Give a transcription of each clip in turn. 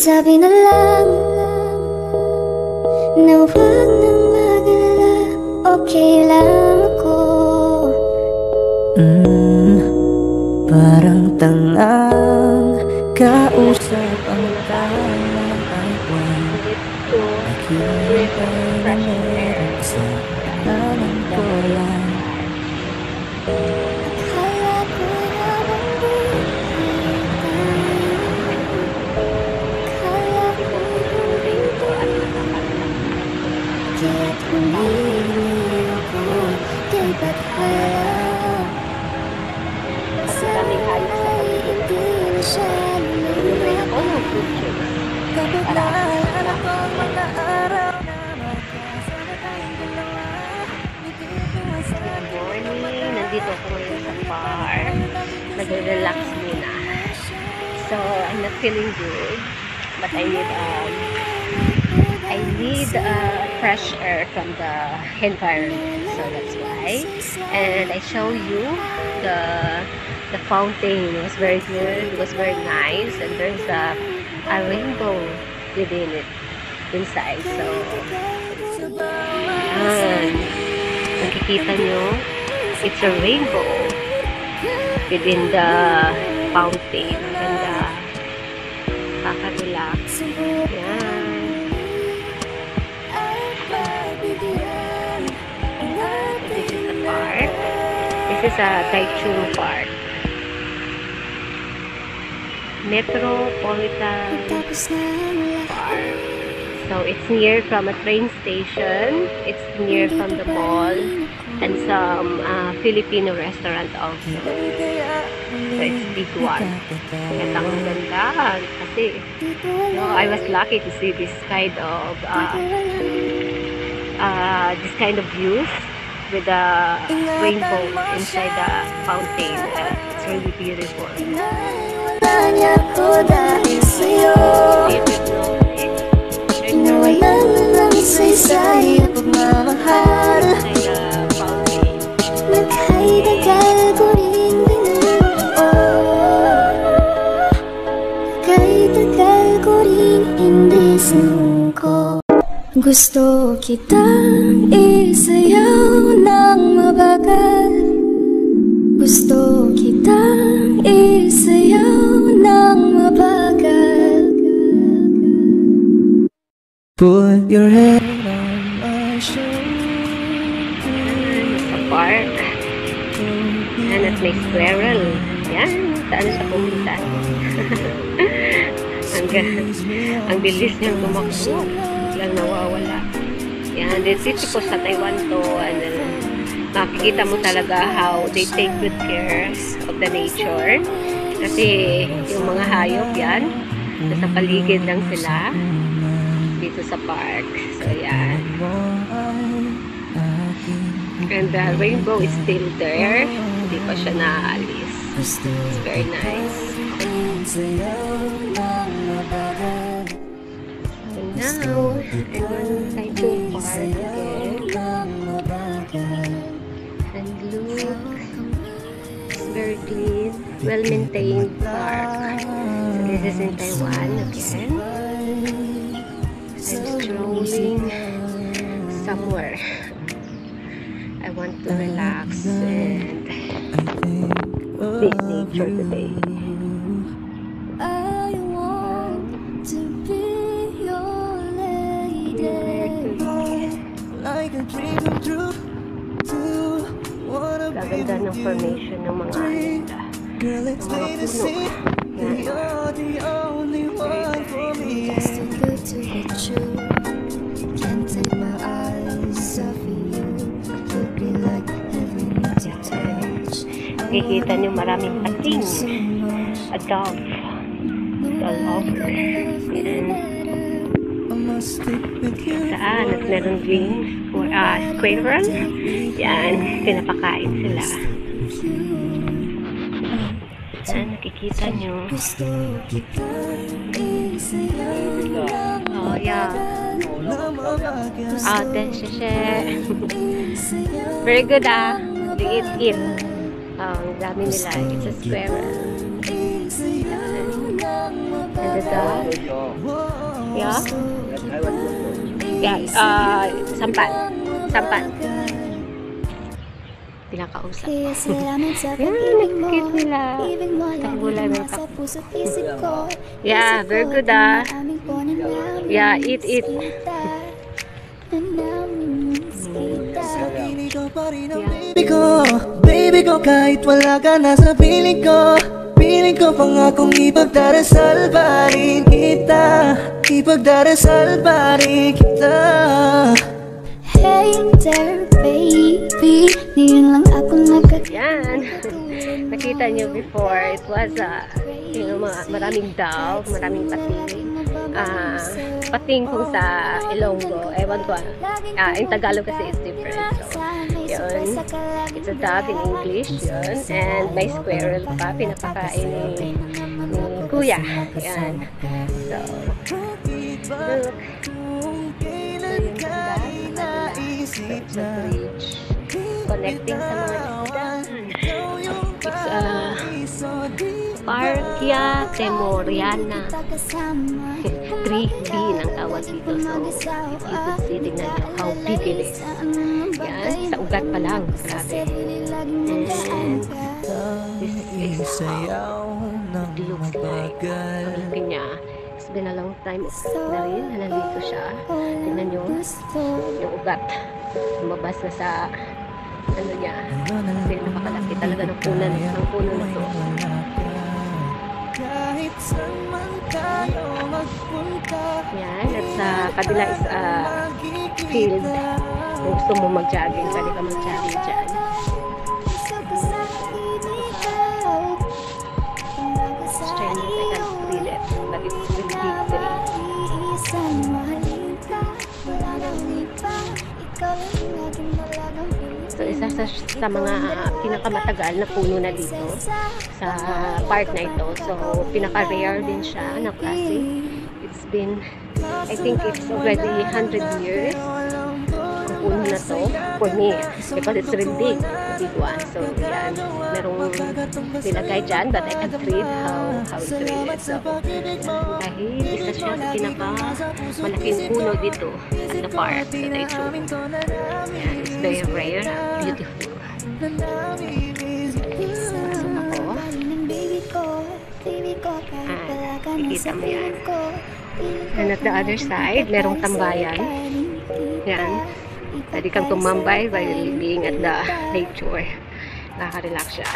Sabi na lang na huwag nang mag-alala, okay lang ako. Parang tangang kausap ang talang aywan. Nakita mo sa alam ko lang. Akala ko na bang buhay tayo, akala ko yung kaya't humili ako kay Bathala. Sabi ay hindi na siya lumalaban. Kapag naalala ko ang mga araw na magkasama tayong dalawa. Good morning! Nandito ako ngayon sa park. Nag-relax muna. So, I'm not feeling good. But I need fresh air from the environment. So, that's why. And I show you the fountain. It was very good. It was very nice. And there's a rainbow within it. Inside. So, nakikita nyo, it's a rainbow within the fountain. Ganda. Kakatulak. Yan. This is the park. This is a Taichung Park. Metropolitan Park. So it's near from a train station. It's near from the mall and some Filipino restaurant also. So it's big one. At ang ganda kasi I was lucky to see this kind of views with the rainbow inside the fountain. It's really beautiful. Nawalan na lang isa-isa'y pagmamahal. Nagkaidagal ko rin nagkaidagal ko rin hindi sumuko. Gusto kitang isayaw ng mabagal. Gusto kitang isayaw ng mabagal. Put your head on my shoulder. Sa park. Yan at may squirrel. Yan. Saan siya pumunta? Ang bilis niyang tumakbo. Biglang nawawala. Yan. Dito po sa Taiwan to. Makikita mo talaga how they take good care of the nature. Kasi yung mga hayop yan, nasa paligid lang sila. Dito sa park. So, yan. And the rainbow is still there. Hindi pa siya naalis. It's very nice. And now, I'm going to park again. And look, it's very clean, well-maintained park. So, this is in Taiwan again. I'm strolling somewhere. I want to relax and see nature today. I want to be your lady. Like a dream come true. Gaganda ng formation ng mga puno. You're the only one for me. It's too good to be true. Can't take my eyes off you. You'd be like heaven to touch. Kikita niyo maraming pating. A dove. All over. Saan? At meron ding squirrel. Yan. Pinapakain sila. Yan. Nakikita niyo. Oh, yeah. Very good, They eat. Ang dami nila. It's a squirrel. And the dog. Yeah. Yeah, sampan. Sampan. Pinakausap. Yan, nag-cute nila. Tagulay ng kap. Yeah, very good ah. Yeah, eat. Baby ko, kahit wala ka na sa piling ko, piling ko pangakong ipagdarasal pa rin kita, ipagdarasal pa rin kita. Hey there, baby, ngayon lang ako Yan. Nakita nyo before, it was, maraming dog, maraming pating. Pating kung sa Ilonggo, ewan ko in Tagalog kasi is different. So, yun. It's a dog in English, yun. And may squirrel pa, pinapakain ni Kuya. Yan. So, look. It's a bridge connecting sa mga isdan. It's Parkia Temoriana 3B ang tawag dito. So, if you could see, tignan nyo how big it is. Yan, sa ugat pa lang. Grabe. And this is how it looks like. Ang laki niya. It's been a long time na rin na nandito siya. Tignan nyo yung ugat. Lumabas na sa ano niya. Kasi napakalaki talaga ng puno na to. Yan, at sa kabila is field. Kung gusto mo mag-jogging, pwede ka mag-jogging dyan. Strange, I can't read it, but it's really big. So, isa sa mga pinakamatagal na puno na dito sa park na ito. So, pinaka-rare din siya na klase. It's been, I think it's already 100 years ang puno na to for me because it's really big one. So, yan. Merong nilagay dyan but I can't read how it's rated. So, dahil isa siya sa pinaka-malaking puno dito at the park. So, they show. Yan. It's very rare. Beautiful. Nakikita mo yan. And at the other side, merong tambayan. Yan. Pwede kang tumambay while being at the nature. Nakaka-relax siya.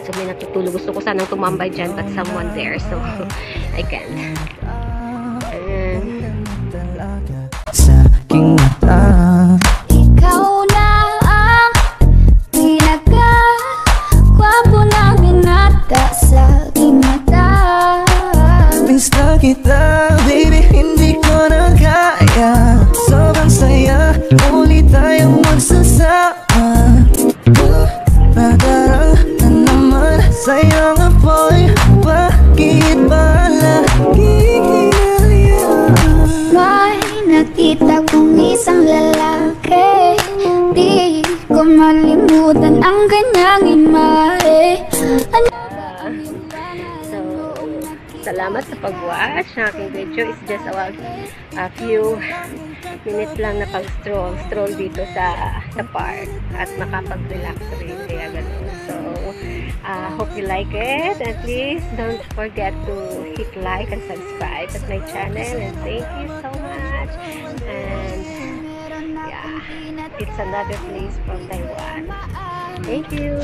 So may natutulog. Gusto ko sanang tumambay dyan but someone there. So I can't. Sa aking mata, ikaw na ang pinaka-gwapo na binata sa aking mata. miss na kita, baby, hindi ko na kaya. Sobrang saya, ulit tayong magsasama. Nadarang na naman sa'yo nga boy, bakit ba laging hinalian? May nakita kong isang lalaki, di ko malimutan ang kanyang imahe. Salamat sa pag-watch ng aking video. It's just a few minutes lang na pag-stroll dito sa park at makapag-relax rin. Kaya ganun. So, hope you like it. And please don't forget to hit like and subscribe at my channel. And thank you so much. And yeah, it's another place from Taiwan. Thank you.